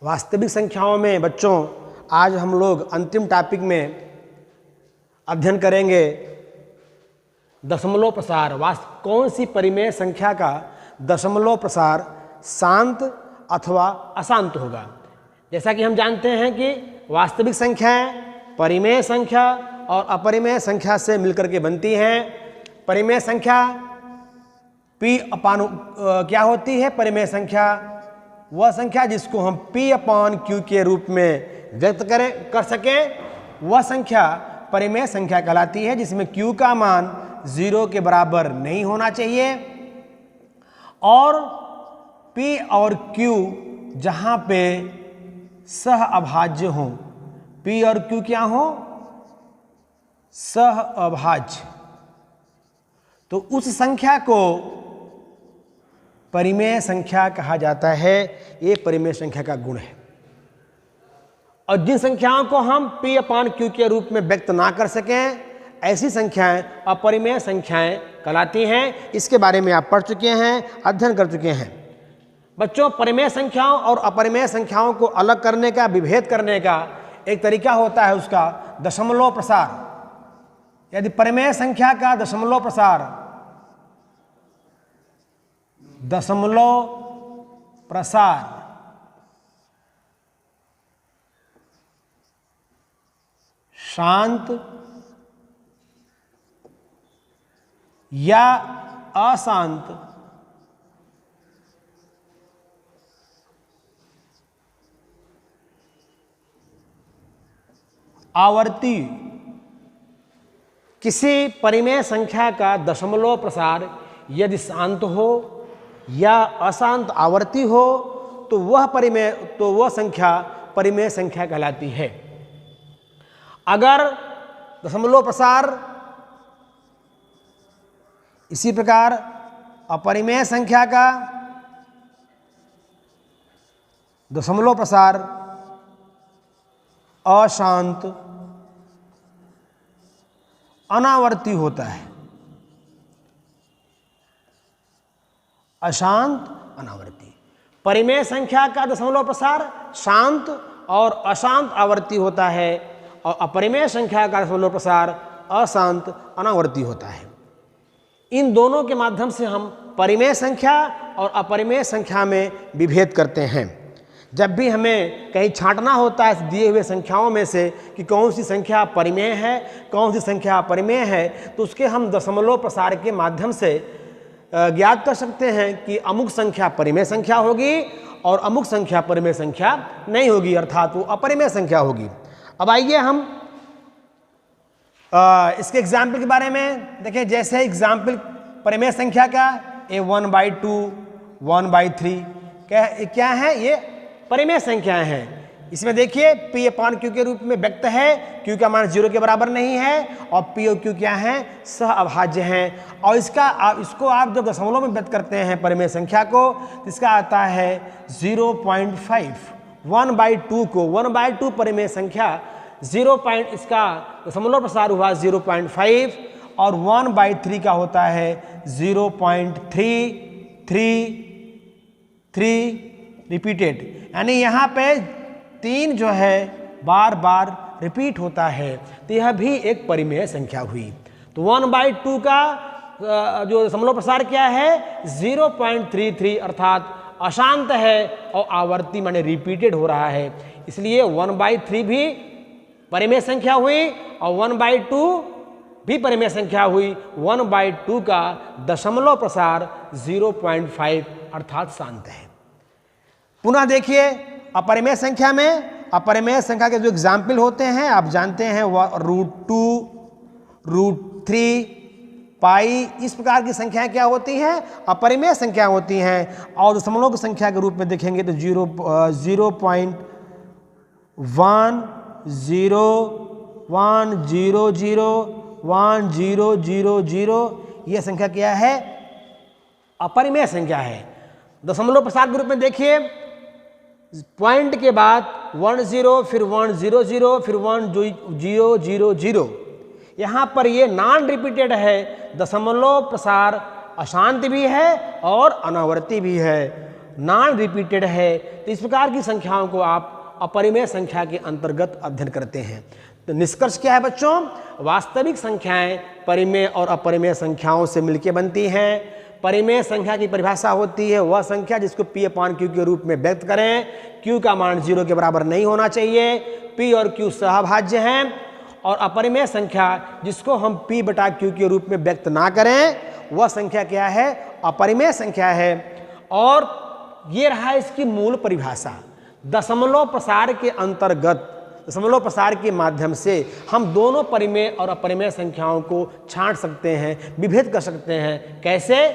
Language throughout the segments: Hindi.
वास्तविक संख्याओं में बच्चों आज हम लोग अंतिम टॉपिक में अध्ययन करेंगे दशमलव प्रसार। कौन सी परिमेय संख्या का दशमलव प्रसार शांत अथवा अशांत होगा। जैसा कि हम जानते हैं कि वास्तविक संख्याएं परिमेय संख्या और अपरिमेय संख्या से मिलकर के बनती हैं। परिमेय संख्या क्या होती है? परिमेय संख्या वह संख्या जिसको हम P/Q के रूप में व्यक्त कर सकें, वह संख्या परिमेय संख्या कहलाती है, जिसमें Q का मान 0 के बराबर नहीं होना चाहिए और P और Q जहाँ पे सह अभाज्य हों, P और Q क्या हो? सह अभाज्य, तो उस संख्या को परिमेय संख्या कहा जाता है। ये परिमेय संख्या का गुण है। और जिन संख्याओं को हम P/Q के रूप में व्यक्त ना कर सकें, ऐसी संख्याएं अपरिमेय संख्याएं कहलाती हैं। इसके बारे में आप पढ़ चुके हैं, अध्ययन कर चुके हैं। बच्चों, परिमेय संख्याओं और अपरिमेय संख्याओं को अलग करने का, विभेद करने का एक तरीका होता है उसका दशमलव प्रसार। यदि परिमेय संख्या का दशमलव प्रसार शांत या अशांत आवर्ती किसी परिमेय संख्या का दशमलव प्रसार यदि शांत हो या अशांत आवर्ती हो तो वह संख्या परिमेय संख्या कहलाती है। अगर दशमलव प्रसार इसी प्रकार अपरिमेय संख्या का दशमलव प्रसार अशांत अनावर्ती होता है, अशांत अनावर्ती। परिमेय संख्या का दशमलव प्रसार शांत और अशांत आवर्ती होता है और अपरिमेय संख्या का दशमलव प्रसार अशांत अनावर्ती होता है। इन दोनों के माध्यम से हम परिमेय संख्या और अपरिमेय संख्या में विभेद करते हैं। जब भी हमें कहीं छांटना होता है दिए हुए संख्याओं में से कि कौन सी संख्या परिमेय है, कौन सी संख्या अपरिमेय है, तो उसके हम दशमलव प्रसार के माध्यम से ज्ञात कर सकते हैं कि अमुक संख्या परिमेय संख्या होगी और अमुक संख्या परिमेय संख्या नहीं होगी, अर्थात वो अपरिमेय संख्या होगी। अब आइए हम इसके एग्जाम्पल के बारे में देखें। जैसे एग्जाम्पल परिमेय संख्या का ये 1/2, 1/3 क्या है? ये परिमेय संख्याएं हैं। इसमें देखिए P/Q के रूप में व्यक्त है, Q का मान 0 के बराबर नहीं है और P और Q क्या हैं? सह अभाज्य हैं। और इसको आप जब दशमलव में व्यक्त करते हैं परिमेय संख्या को, तो इसका आता है 0.5। 1/2 को 1/2 परिमेय संख्या इसका दशमलव प्रसार हुआ 0.5 और 1/3 का होता है 0.333 रिपीटेड, यानी यहाँ पे 3 जो है बार बार रिपीट होता है, तो यह भी एक परिमेय संख्या हुई। तो 1/2 का जो दशमलव प्रसार क्या है? 0.33, अर्थात अशांत है और आवर्ती माने रिपीटेड हो रहा है, इसलिए 1/3 भी परिमेय संख्या हुई और 1/2 भी परिमेय संख्या हुई। 1/2 का दशमलव प्रसार 0.5 अर्थात शांत है। पुनः देखिए अपरिमेय संख्या में, अपरिमेय संख्या के जो एग्जाम्पल होते हैं आप जानते हैं, √2, √3, पाई, इस प्रकार की संख्याएं क्या होती हैं? अपरिमेय संख्या होती हैं। और दशमलव की संख्या के रूप में देखेंगे तो 0.1001000 यह संख्या क्या है? अपरिमेय संख्या है। दशमलव प्रसार के रूप में देखिए पॉइंट के बाद 10 फिर 100 फिर 1000, यहाँ पर ये नॉन रिपीटेड है। दशमलव प्रसार अशांत भी है और अनावर्ती भी है। नॉन रिपीटेड है, तो इस प्रकार की संख्याओं को आप अपरिमेय संख्या के अंतर्गत अध्ययन करते हैं। तो निष्कर्ष क्या है बच्चों? वास्तविक संख्याएं परिमेय और अपरिमेय संख्याओं से मिलकर बनती हैं। परिमेय संख्या की परिभाषा होती है वह संख्या जिसको P/Q के रूप में व्यक्त करें, Q का मान 0 के बराबर नहीं होना चाहिए, P और Q सहभाज्य हैं। और अपरिमेय संख्या जिसको हम P/Q के रूप में व्यक्त ना करें वह संख्या क्या है? अपरिमेय संख्या है। और ये रहा इसकी मूल परिभाषा। दशमलव प्रसार के अंतर्गत, दशमलव प्रसार के माध्यम से हम दोनों परिमेय और अपरिमेय संख्याओं को छांट सकते हैं, विभेद कर सकते हैं। कैसे?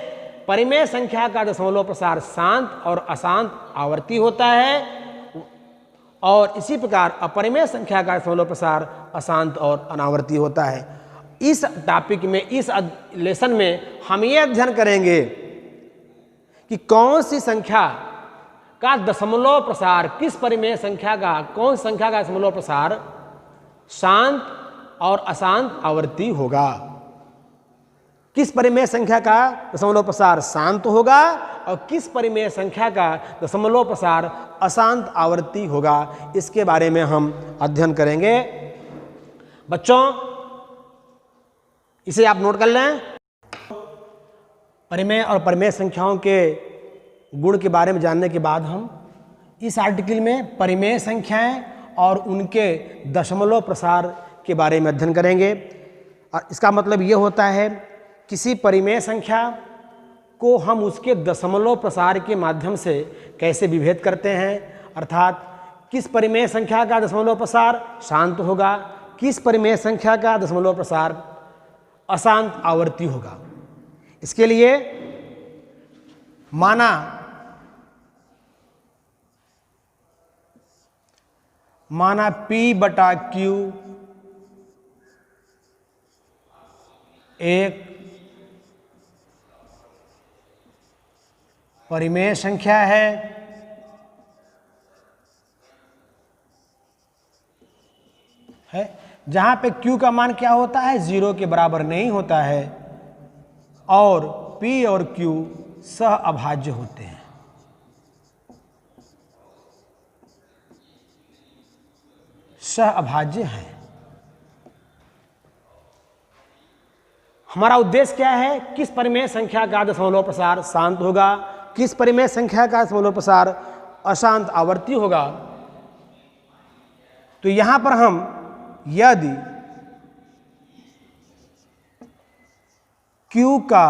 परिमेय संख्या का दशमलव प्रसार शांत और अशांत आवर्ती होता है, और इसी प्रकार अपरिमेय संख्या का दशमलव प्रसार अशांत और अनावर्ती होता है। इस टॉपिक में, इस लेसन में हम ये अध्ययन करेंगे कि कौन सी संख्या का दशमलव प्रसार, किस परिमेय संख्या का, कौन संख्या का दशमलव प्रसार शांत और अशांत आवर्ती होगा। किस परिमेय संख्या का दशमलव प्रसार शांत होगा और किस परिमेय संख्या का दशमलव प्रसार अशांत आवर्ती होगा, इसके बारे में हम अध्ययन करेंगे। बच्चों इसे आप नोट कर लें। परिमेय और अपरिमेय संख्याओं के गुण के बारे में जानने के बाद हम इस आर्टिकल में परिमेय संख्याएं और उनके दशमलव प्रसार के बारे में अध्ययन करेंगे। और इसका मतलब ये होता है किसी परिमेय संख्या को हम उसके दशमलव प्रसार के माध्यम से कैसे विभेद करते हैं, अर्थात किस परिमेय संख्या का दशमलव प्रसार शांत होगा, किस परिमेय संख्या का दशमलव प्रसार अशांत आवर्ती होगा। इसके लिए माना P/Q एक परिमेय संख्या है, जहां पे Q का मान क्या होता है? 0 के बराबर नहीं होता है, और P और Q सह अभाज्य होते हैं। सह अभाज्य है। हमारा उद्देश्य क्या है? किस परिमेय संख्या का दशमलव प्रसार शांत होगा, किस परिमेय संख्या का दशमलव प्रसार अशांत आवर्ती होगा। तो यहां पर हम यदि Q का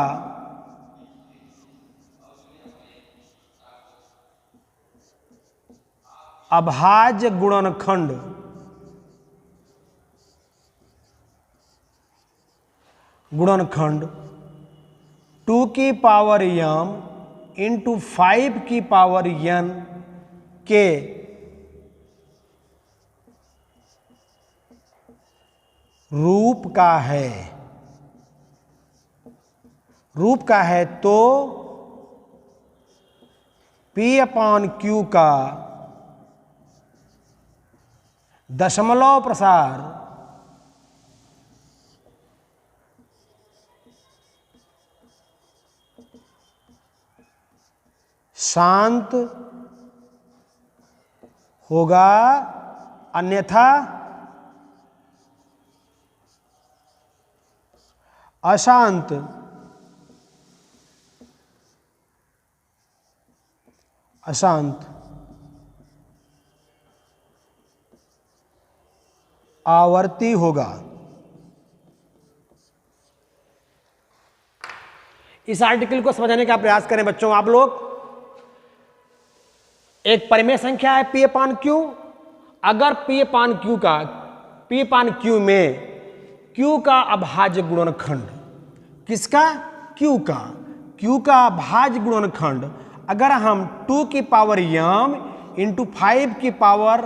अभाज्य गुणनखंड गुणनखंड 2 की पावर m इंटू 5 की पावर n के रूप का है, तो P/Q का दशमलव प्रसार शांत होगा, अन्यथा अशांत आवर्ती होगा। इस आर्टिकल को समझने का प्रयास करें बच्चों आप लोग। एक परिमेय संख्या है P/Q। अगर P/Q में Q का अभाज्य गुणनखंड, किसका? Q का अभाज्य गुणनखंड अगर हम 2 की पावर m इंटू 5 की पावर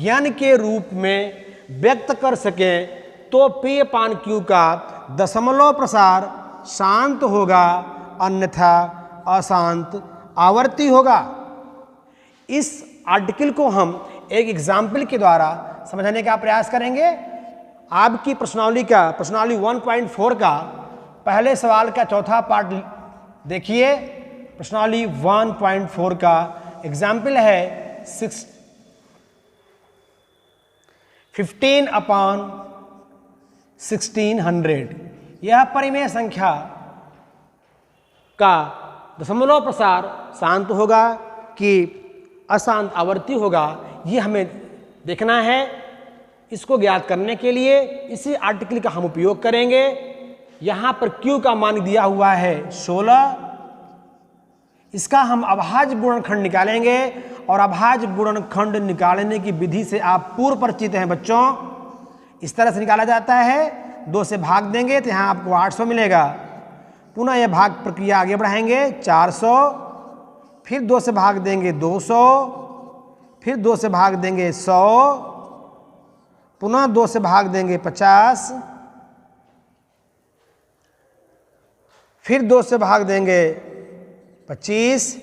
n के रूप में व्यक्त कर सकें, तो P/Q का दशमलव प्रसार शांत होगा, अन्यथा अशांत आवर्ती होगा। इस आर्टिकल को हम एक एग्जाम्पल के द्वारा समझने का प्रयास करेंगे। आपकी प्रश्नावली 1.4 का पहले सवाल का चौथा पार्ट देखिए। प्रश्नावली 1.4 का एग्जाम्पल है 15/1600। यह परिमेय संख्या का दशमलव प्रसार शांत होगा कि अशांत आवर्ती होगा, ये हमें देखना है। इसको ज्ञात करने के लिए इसी आर्टिकल का हम उपयोग करेंगे। यहाँ पर Q का मान दिया हुआ है 16। इसका हम अभाज्य गुणनखंड निकालेंगे और अभाज्य गुणनखंड निकालने की विधि से आप पूर्व परिचित हैं बच्चों। इस तरह से निकाला जाता है, 2 से भाग देंगे तो यहाँ आपको 800 मिलेगा। पुनः यह भाग प्रक्रिया आगे बढ़ाएंगे 400, फिर 2 से भाग देंगे 200, फिर 2 से भाग देंगे 100, पुनः 2 से भाग देंगे 50, फिर 2 से भाग देंगे 25,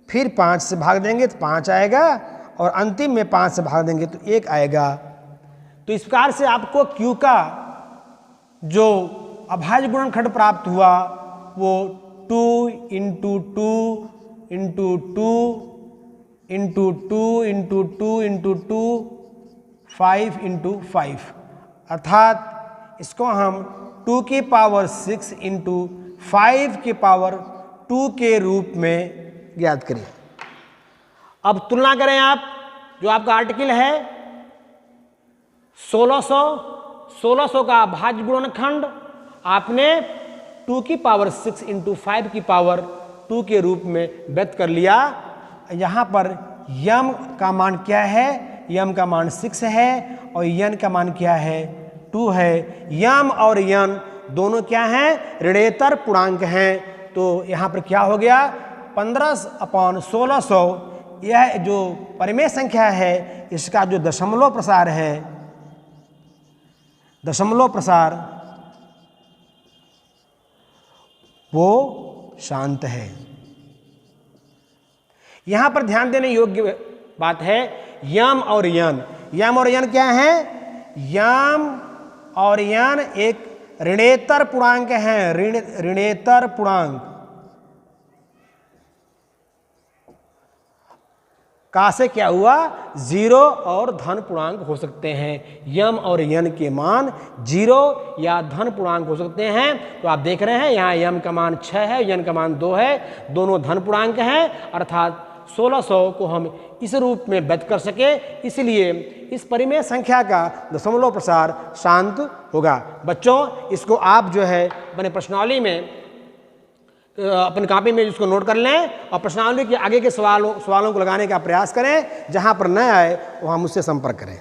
फिर 5 से भाग देंगे तो 5 आएगा और अंतिम में 5 से भाग देंगे तो 1 आएगा। तो इस प्रकार से आपको Q का जो अभाज्य गुणनखंड प्राप्त हुआ वो 2 × 2 × 2 × 2 × 2 × 2 5 × 5, अर्थात इसको हम 2 की पावर 6 × 5 की पावर 2 के रूप में ज्ञात करें। अब तुलना करें आप, जो आपका आर्टिकल है 1600 का अभाज्य गुणनखंड आपने 2 की पावर 6 × 5 की पावर 2 के रूप में व्यक्त कर लिया। यहाँ पर यम का मान क्या है? यम का मान 6 है और यन का मान क्या है? 2 है। यम और यन दोनों क्या हैं? ऋणेतर पूर्णांक हैं। तो यहाँ पर क्या हो गया? 15/1600 यह जो परिमेय संख्या है इसका जो दशमलव प्रसार है, दशमलव प्रसार वो शांत है। यहां पर ध्यान देने योग्य बात है यम और यन। यम और यन क्या है? यम और यन एक ऋणेतर पूर्णांक हैं, ऋणेतर पूर्णांक। का से क्या हुआ? 0 और धन पूर्णांक हो सकते हैं। यम और यन के मान 0 या धन पूर्णांक हो सकते हैं। तो आप देख रहे हैं यहाँ यम का मान 6 है, यन का मान 2 है, दोनों धन पूर्णांक हैं, अर्थात 1600 को हम इस रूप में व्यक्त कर सके, इसलिए इस परिमेय संख्या का दशमलव प्रसार शांत होगा। बच्चों इसको आप जो है अपने प्रश्नावली में अपनी कॉपी में इसको नोट कर लें और प्रश्नावली के आगे के सवालों को लगाने का प्रयास करें। जहां पर न आए वहां मुझसे संपर्क करें।